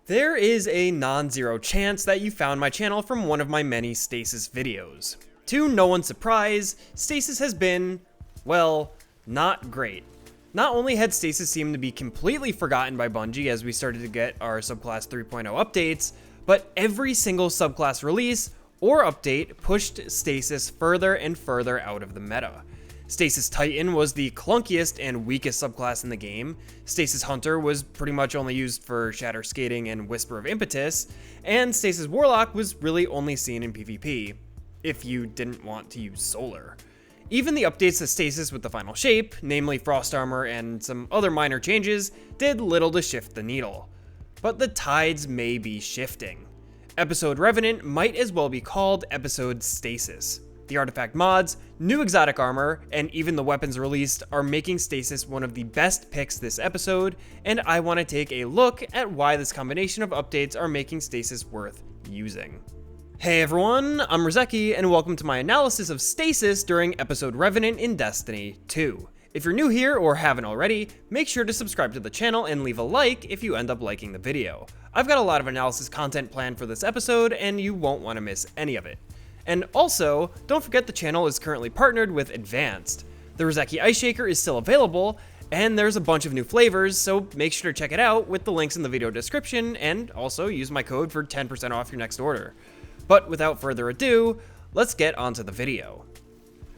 There is a non-zero chance that you found my channel from one of my many Stasis videos. To no one's surprise, Stasis has been, well, not great. Not only had Stasis seemed to be completely forgotten by Bungie as we started to get our subclass 3.0 updates, but every single subclass release or update pushed Stasis further and further out of the meta. Stasis Titan was the clunkiest and weakest subclass in the game, Stasis Hunter was pretty much only used for Shatter Skating and Whisper of Impetus, and Stasis Warlock was really only seen in PvP, if you didn't want to use Solar. Even the updates to Stasis with the final shape, namely Frost Armor and some other minor changes, did little to shift the needle. But the tides may be shifting. Episode Revenant might as well be called Episode Stasis. The artifact mods, new exotic armor, and even the weapons released are making Stasis one of the best picks this episode, and I want to take a look at why this combination of updates are making Stasis worth using. Hey everyone, I'm Rizeki, and welcome to my analysis of Stasis during episode Revenant in Destiny 2. If you're new here or haven't already, make sure to subscribe to the channel and leave a like if you end up liking the video. I've got a lot of analysis content planned for this episode, and you won't want to miss any of it. And also, don't forget the channel is currently partnered with Advanced. The Rizeki Ice Shaker is still available, and there's a bunch of new flavors, so make sure to check it out with the links in the video description, and also use my code for 10% off your next order. But without further ado, let's get onto the video.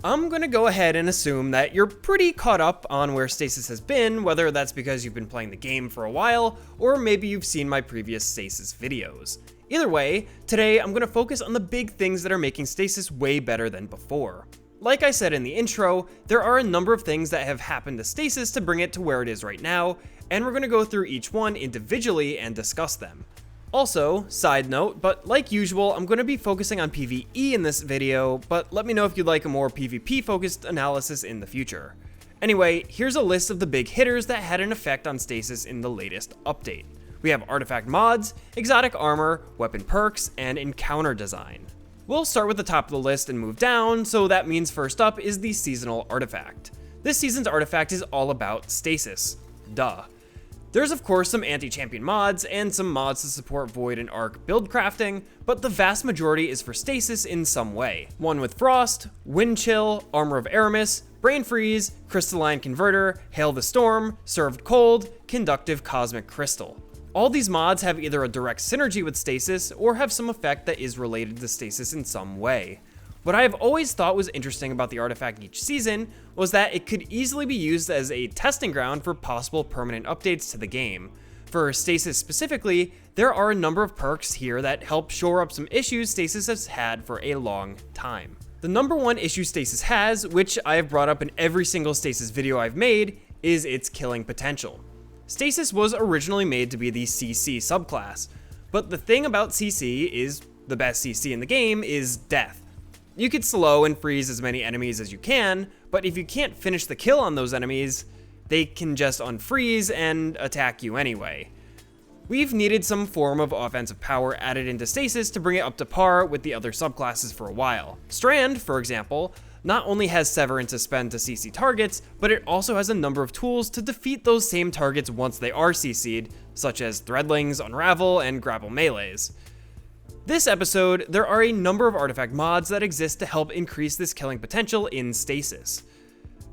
I'm gonna go ahead and assume that you're pretty caught up on where Stasis has been, whether that's because you've been playing the game for a while, or maybe you've seen my previous Stasis videos. Either way, today I'm going to focus on the big things that are making Stasis way better than before. Like I said in the intro, there are a number of things that have happened to Stasis to bring it to where it is right now, and we're going to go through each one individually and discuss them. Also, side note, but like usual, I'm going to be focusing on PvE in this video, but let me know if you'd like a more PvP focused analysis in the future. Anyway, here's a list of the big hitters that had an effect on Stasis in the latest update. We have artifact mods, exotic armor, weapon perks, and encounter design. We'll start with the top of the list and move down, so that means first up is the seasonal artifact. This season's artifact is all about Stasis. Duh. There's of course some anti-champion mods and some mods to support Void and Arc build crafting, but the vast majority is for Stasis in some way. One with Frost, Wind Chill, Armor of Aramis, Brain Freeze, Crystalline Converter, Hail the Storm, Served Cold, Conductive Cosmic Crystal. All these mods have either a direct synergy with Stasis or have some effect that is related to Stasis in some way. What I have always thought was interesting about the artifact each season was that it could easily be used as a testing ground for possible permanent updates to the game. For Stasis specifically, there are a number of perks here that help shore up some issues Stasis has had for a long time. The number one issue Stasis has, which I have brought up in every single Stasis video I've made, is its killing potential. Stasis was originally made to be the CC subclass, but the thing about CC is the best CC in the game is death. You could slow and freeze as many enemies as you can, but if you can't finish the kill on those enemies, they can just unfreeze and attack you anyway. We've needed some form of offensive power added into Stasis to bring it up to par with the other subclasses for a while. Strand, for example, not only has Severance to spend to CC targets, but it also has a number of tools to defeat those same targets once they are CC'd, such as Threadlings, Unravel, and Grapple Melees. This episode, there are a number of artifact mods that exist to help increase this killing potential in Stasis.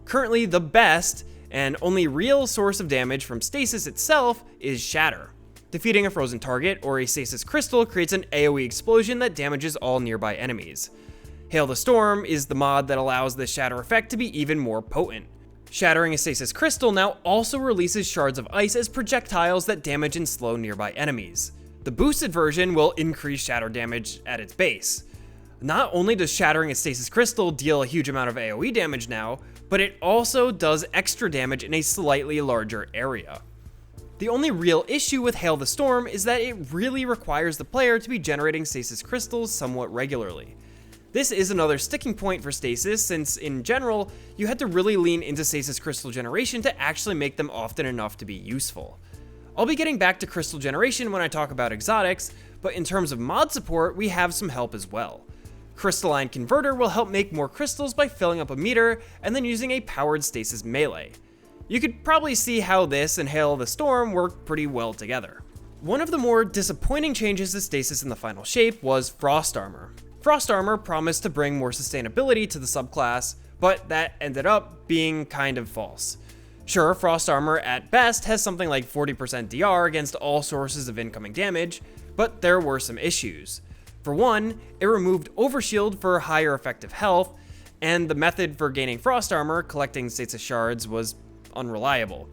Currently, the best, and only real source of damage from Stasis itself is Shatter. Defeating a frozen target or a Stasis crystal creates an AoE explosion that damages all nearby enemies. Hail the Storm is the mod that allows this shatter effect to be even more potent. Shattering a Stasis crystal now also releases shards of ice as projectiles that damage and slow nearby enemies. The boosted version will increase shatter damage at its base. Not only does shattering a Stasis crystal deal a huge amount of AoE damage now, but it also does extra damage in a slightly larger area. The only real issue with Hail the Storm is that it really requires the player to be generating Stasis crystals somewhat regularly. This is another sticking point for Stasis since, in general, you had to really lean into Stasis crystal generation to actually make them often enough to be useful. I'll be getting back to crystal generation when I talk about exotics, but in terms of mod support, we have some help as well. Crystalline Converter will help make more crystals by filling up a meter and then using a powered Stasis melee. You could probably see how this and Hail the Storm work pretty well together. One of the more disappointing changes to Stasis in the final shape was Frost Armor. Frost Armor promised to bring more sustainability to the subclass, but that ended up being kind of false. Sure, Frost Armor at best has something like 40% DR against all sources of incoming damage, but there were some issues. For one, it removed Overshield for higher effective health, and the method for gaining Frost Armor, collecting Stasis shards, was unreliable.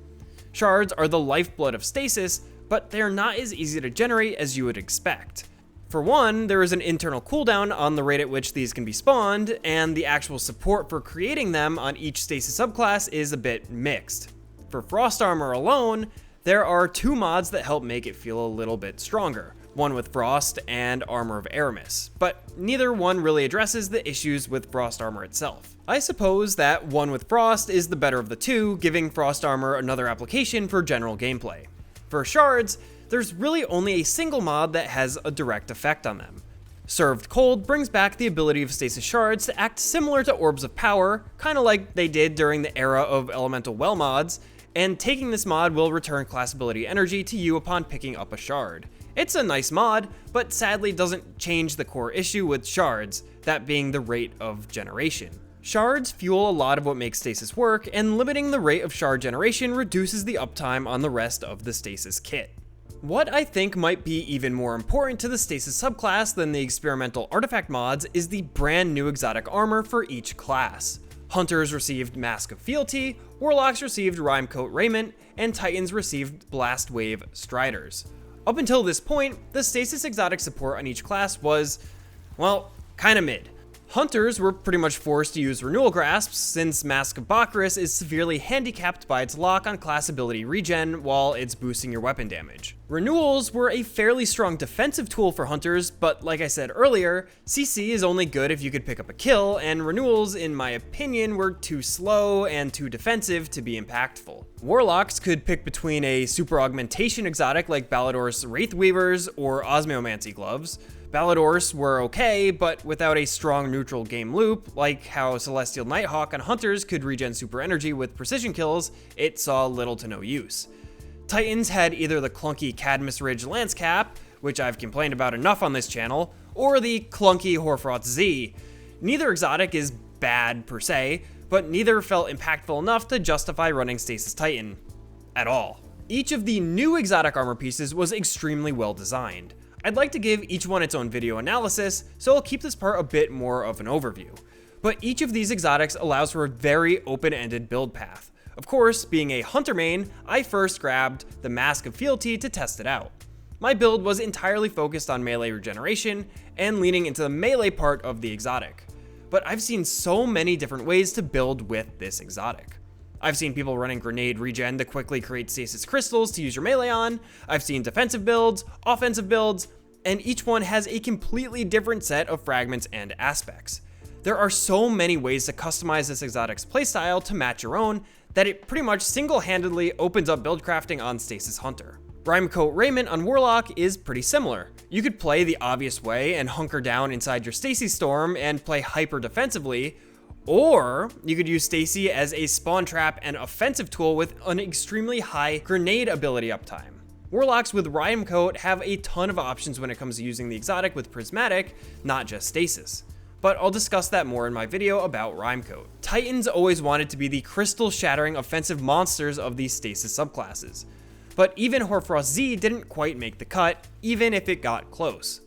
Shards are the lifeblood of Stasis, but they are not as easy to generate as you would expect. For one, there is an internal cooldown on the rate at which these can be spawned, and the actual support for creating them on each Stasis subclass is a bit mixed. For Frost Armor alone, there are 2 mods that help make it feel a little bit stronger, one with Frost and Armor of Aramis, but neither one really addresses the issues with Frost Armor itself. I suppose that one with Frost is the better of the two, giving Frost Armor another application for general gameplay. For shards, there's really only a single mod that has a direct effect on them. Served Cold brings back the ability of Stasis shards to act similar to Orbs of Power, kinda like they did during the era of Elemental Well mods, and taking this mod will return class ability energy to you upon picking up a shard. It's a nice mod, but sadly doesn't change the core issue with shards, that being the rate of generation. Shards fuel a lot of what makes Stasis work, and limiting the rate of shard generation reduces the uptime on the rest of the Stasis kit. What I think might be even more important to the Stasis subclass than the experimental artifact mods is the brand new exotic armor for each class. Hunters received Mask of Fealty, Warlocks received Rhymecoat Raiment, and Titans received Blast Wave Striders. Up until this point, the Stasis exotic support on each class was, well, kinda mid. Hunters were pretty much forced to use Renewal Grasps since Mask of Bacchus is severely handicapped by its lock on class ability regen while it's boosting your weapon damage. Renewals were a fairly strong defensive tool for Hunters, but like I said earlier, CC is only good if you could pick up a kill, and Renewals, in my opinion, were too slow and too defensive to be impactful. Warlocks could pick between a super augmentation exotic like Ballador's Wraithweavers or Osmiomancy Gloves. Balladors were okay, but without a strong neutral game loop, like how Celestial Nighthawk on Hunters could regen super energy with precision kills, it saw little to no use. Titans had either the clunky Cadmus Ridge Lance Cap, which I've complained about enough on this channel, or the clunky Hoarfrost Z. Neither exotic is bad per se, but neither felt impactful enough to justify running Stasis Titan at all. Each of the new exotic armor pieces was extremely well designed. I'd like to give each one its own video analysis, so I'll keep this part a bit more of an overview. But each of these exotics allows for a very open-ended build path. Of course, being a hunter main, I first grabbed the Mask of Fealty to test it out. My build was entirely focused on melee regeneration and leaning into the melee part of the exotic. But I've seen so many different ways to build with this exotic. I've seen people running grenade regen to quickly create stasis crystals to use your melee on. I've seen defensive builds, offensive builds, and each one has a completely different set of fragments and aspects. There are so many ways to customize this exotic's playstyle to match your own that it pretty much single-handedly opens up build crafting on Stasis Hunter. Rhymecoat Raiment on Warlock is pretty similar. You could play the obvious way and hunker down inside your Stacy Storm and play hyper defensively, or you could use Stacy as a spawn trap and offensive tool with an extremely high grenade ability uptime. Warlocks with Rhymecoat have a ton of options when it comes to using the exotic with Prismatic, not just Stasis. But I'll discuss that more in my video about Rhymecoat. Titans always wanted to be the crystal-shattering offensive monsters of these Stasis subclasses. But even Hoarfrost Z didn't quite make the cut, even if it got close.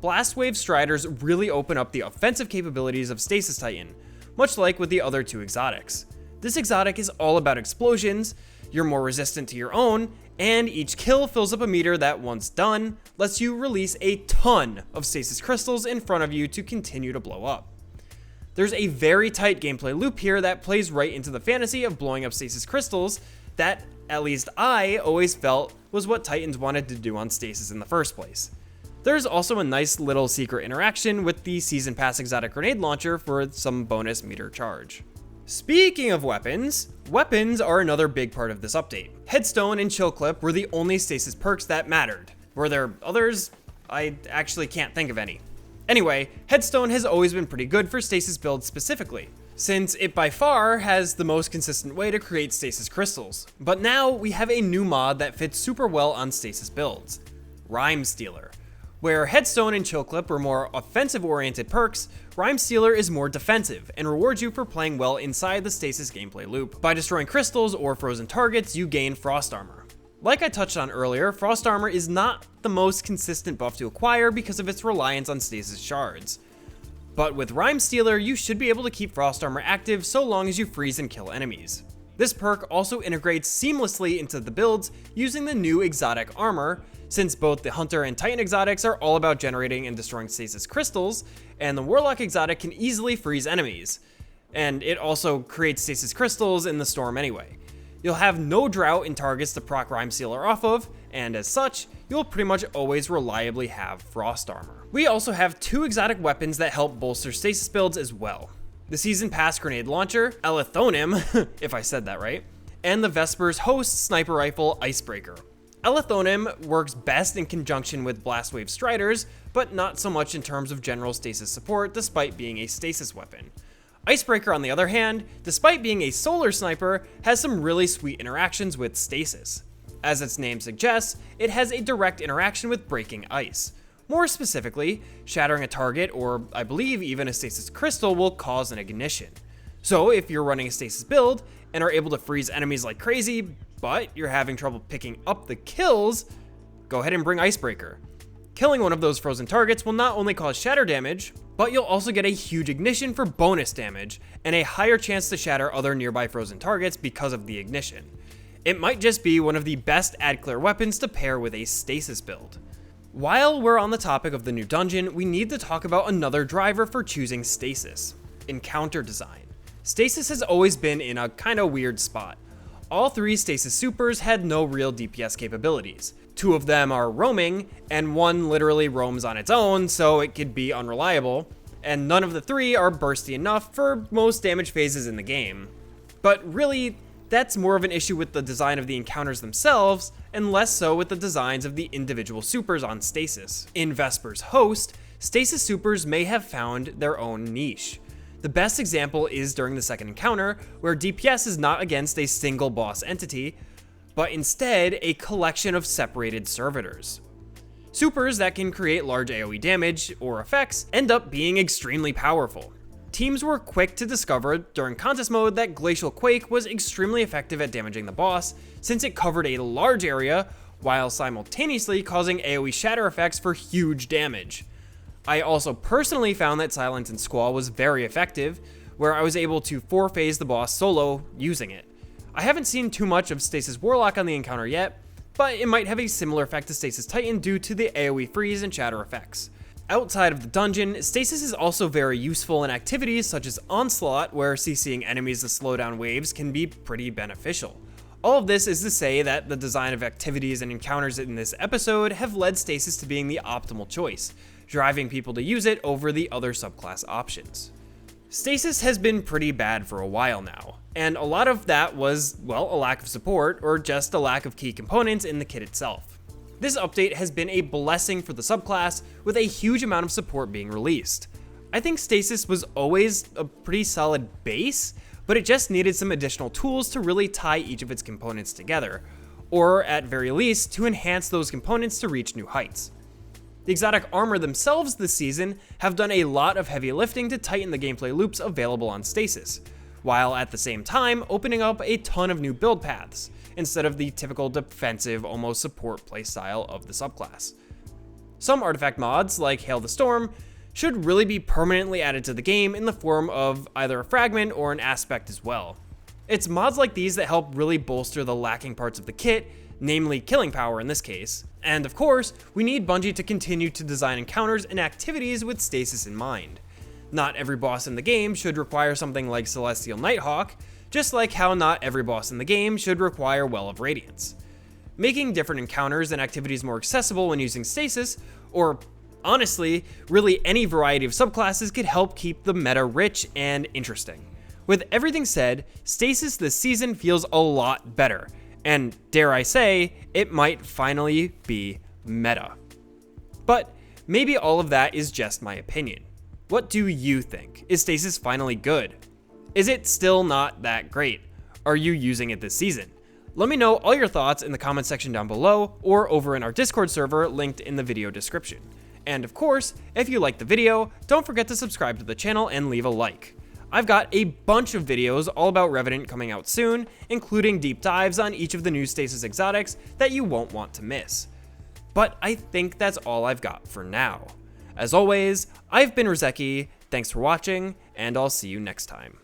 Blast Wave Striders really open up the offensive capabilities of Stasis Titan, much like with the other two exotics. This exotic is all about explosions, you're more resistant to your own, and each kill fills up a meter that, once done, lets you release a ton of stasis crystals in front of you to continue to blow up. There's a very tight gameplay loop here that plays right into the fantasy of blowing up stasis crystals that, at least I always felt, was what Titans wanted to do on Stasis in the first place. There's also a nice little secret interaction with the Season Pass exotic grenade launcher for some bonus meter charge. Speaking of weapons, weapons are another big part of this update. Headstone and Chill Clip were the only Stasis perks that mattered. Were there others? I actually can't think of any. Anyway, Headstone has always been pretty good for Stasis builds specifically, since it by far has the most consistent way to create Stasis crystals. But now we have a new mod that fits super well on Stasis builds. Rhyme Stealer. Where Headstone and Chill Clip are more offensive-oriented perks, Rhyme Stealer is more defensive and rewards you for playing well inside the Stasis gameplay loop. By destroying crystals or frozen targets, you gain Frost Armor. Like I touched on earlier, Frost Armor is not the most consistent buff to acquire because of its reliance on Stasis shards. But with Rhyme Stealer, you should be able to keep Frost Armor active so long as you freeze and kill enemies. This perk also integrates seamlessly into the builds using the new exotic armor, since both the Hunter and Titan exotics are all about generating and destroying Stasis crystals, and the Warlock exotic can easily freeze enemies. And it also creates Stasis crystals in the storm anyway. You'll have no drought in targets to proc Rhyme Stealer off of, and as such, you'll pretty much always reliably have Frost Armor. We also have 2 exotic weapons that help bolster Stasis builds as well. The Season Pass Grenade Launcher, Elethonim, if I said that right, and the Vesper's Host Sniper Rifle Icebreaker. Elethonim works best in conjunction with Blast Wave Striders, but not so much in terms of general Stasis support despite being a Stasis weapon. Icebreaker, on the other hand, despite being a solar sniper, has some really sweet interactions with Stasis. As its name suggests, it has a direct interaction with breaking ice. More specifically, shattering a target, or I believe even a Stasis crystal, will cause an ignition. So if you're running a Stasis build and are able to freeze enemies like crazy, but you're having trouble picking up the kills, go ahead and bring Icebreaker. Killing one of those frozen targets will not only cause shatter damage, but you'll also get a huge ignition for bonus damage, and a higher chance to shatter other nearby frozen targets because of the ignition. It might just be one of the best ad clear weapons to pair with a Stasis build. While we're on the topic of the new dungeon, we need to talk about another driver for choosing Stasis: encounter design. Stasis has always been in a kinda weird spot. All 3 Stasis supers had no real DPS capabilities. 2 of them are roaming, and 1 literally roams on its own, so it could be unreliable, and none of the 3 are bursty enough for most damage phases in the game. But really, that's more of an issue with the design of the encounters themselves, and less so with the designs of the individual supers on Stasis. In Vesper's Host, Stasis supers may have found their own niche. The best example is during the second encounter, where DPS is not against a single boss entity, but instead a collection of separated servitors. Supers that can create large AoE damage or effects end up being extremely powerful. Teams were quick to discover during contest mode that Glacial Quake was extremely effective at damaging the boss, since it covered a large area while simultaneously causing AoE shatter effects for huge damage. I also personally found that Silence and Squall was very effective, where I was able to 4-phase the boss solo using it. I haven't seen too much of Stasis Warlock on the encounter yet, but it might have a similar effect to Stasis Titan due to the AoE freeze and shatter effects. Outside of the dungeon, Stasis is also very useful in activities such as Onslaught, where CCing enemies to slow down waves can be pretty beneficial. All of this is to say that the design of activities and encounters in this episode have led Stasis to being the optimal choice, driving people to use it over the other subclass options. Stasis has been pretty bad for a while now, and a lot of that was, well, a lack of support or just a lack of key components in the kit itself. This update has been a blessing for the subclass, with a huge amount of support being released. I think Stasis was always a pretty solid base, but it just needed some additional tools to really tie each of its components together, or at very least to enhance those components to reach new heights. The exotic armor themselves this season have done a lot of heavy lifting to tighten the gameplay loops available on Stasis, while at the same time opening up a ton of new build paths, instead of the typical defensive, almost support playstyle of the subclass. Some artifact mods, like Hail the Storm, should really be permanently added to the game in the form of either a fragment or an aspect as well. It's mods like these that help really bolster the lacking parts of the kit, namely killing power in this case. And of course, we need Bungie to continue to design encounters and activities with Stasis in mind. Not every boss in the game should require something like Celestial Nighthawk, just like how not every boss in the game should require Well of Radiance. Making different encounters and activities more accessible when using Stasis, or honestly, really any variety of subclasses, could help keep the meta rich and interesting. With everything said, Stasis this season feels a lot better, and dare I say, it might finally be meta. But maybe all of that is just my opinion. What do you think? Is Stasis finally good? Is it still not that great? Are you using it this season? Let me know all your thoughts in the comment section down below or over in our Discord server linked in the video description. And of course, if you liked the video, don't forget to subscribe to the channel and leave a like. I've got a bunch of videos all about Revenant coming out soon, including deep dives on each of the new Stasis exotics that you won't want to miss. But I think that's all I've got for now. As always, I've been Rizeki, thanks for watching, and I'll see you next time.